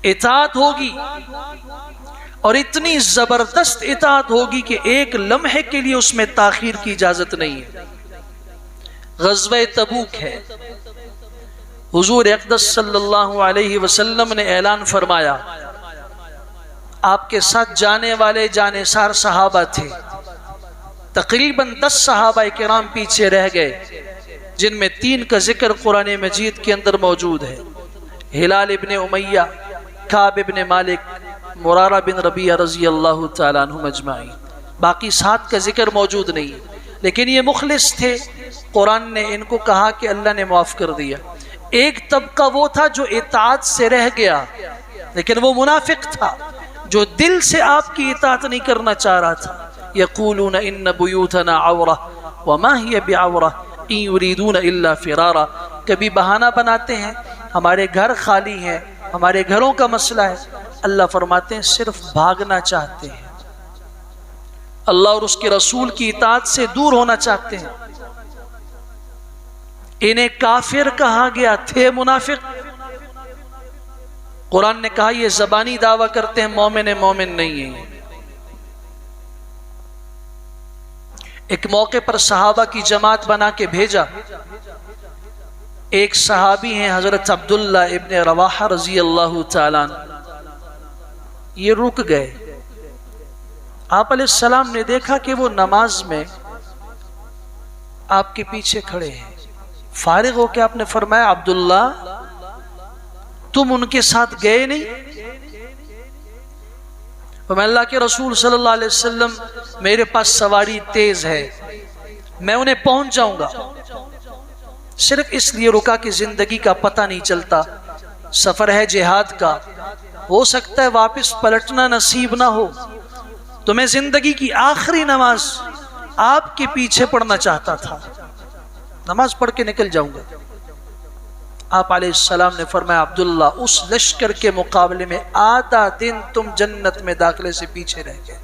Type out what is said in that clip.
اطاعت ہوگی اور اتنی زبردست اطاعت ہوگی کہ ایک لمحے کے لیے اس میں تاخیر کی اجازت نہیں ہے۔ غزوہ تبوک ہے، حضور اقدس صلی اللہ علیہ وسلم نے اعلان فرمایا، آپ کے ساتھ جانے والے جانثار صحابہ تھے، تقریباً 10 صحابہ کرام پیچھے رہ گئے، جن میں 3 کا ذکر قرآن مجید کے اندر موجود ہے، ہلال ابن امیہ، کعب ابن مالک، مرارہ بن ربیعہ رضی اللہ تعالیٰ عنہم اجمعین۔ باقی 7 کا ذکر موجود نہیں ہے، لیکن یہ مخلص تھے، قرآن نے ان کو کہا کہ اللہ نے معاف کر دیا۔ ایک طبقہ وہ تھا جو اطاعت سے رہ گیا، لیکن وہ منافق تھا جو دل سے آپ کی اطاعت نہیں کرنا چاہ رہا تھا۔ یقولون ان بیوتنا عورہ وما ہی بعورہ ان یریدون الا فرارا، کبھی بہانہ بناتے ہیں ہمارے گھر خالی ہیں، ہمارے گھروں کا مسئلہ ہے، اللہ فرماتے ہیں صرف بھاگنا چاہتے ہیں، اللہ اور اس کے رسول کی اطاعت سے دور ہونا چاہتے ہیں۔ انہیں کافر کہا گیا، تھے منافق۔ قرآن نے کہا یہ زبانی دعویٰ کرتے ہیں مومن نہیں ہیں۔ ایک موقع پر صحابہ کی جماعت بنا کے بھیجا، ایک صحابی ہیں حضرت عبداللہ ابن رواحہ رضی اللہ تعالیٰ عنہ، یہ رک گئے۔ آپ علیہ السلام نے دیکھا کہ وہ نماز میں آپ کے پیچھے کھڑے ہیں، فارغ ہو کے آپ نے فرمایا عبداللہ تم ان کے ساتھ گئے نہیں؟ فرمایا اللہ کے رسول صلی اللہ علیہ وسلم میرے پاس سواری تیز ہے، میں انہیں پہنچ جاؤں گا، صرف اس لیے رکا کہ زندگی کا پتہ نہیں چلتا، سفر ہے جہاد کا، ہو سکتا ہے واپس پلٹنا نصیب نہ ہو، تو میں زندگی کی آخری نماز آپ کے پیچھے پڑھنا چاہتا تھا، نماز پڑھ کے نکل جاؤں گا۔ آپ علیہ السلام نے فرمایا عبداللہ اس لشکر کے مقابلے میں آدھا دن تم جنت میں داخلے سے پیچھے رہ گئے۔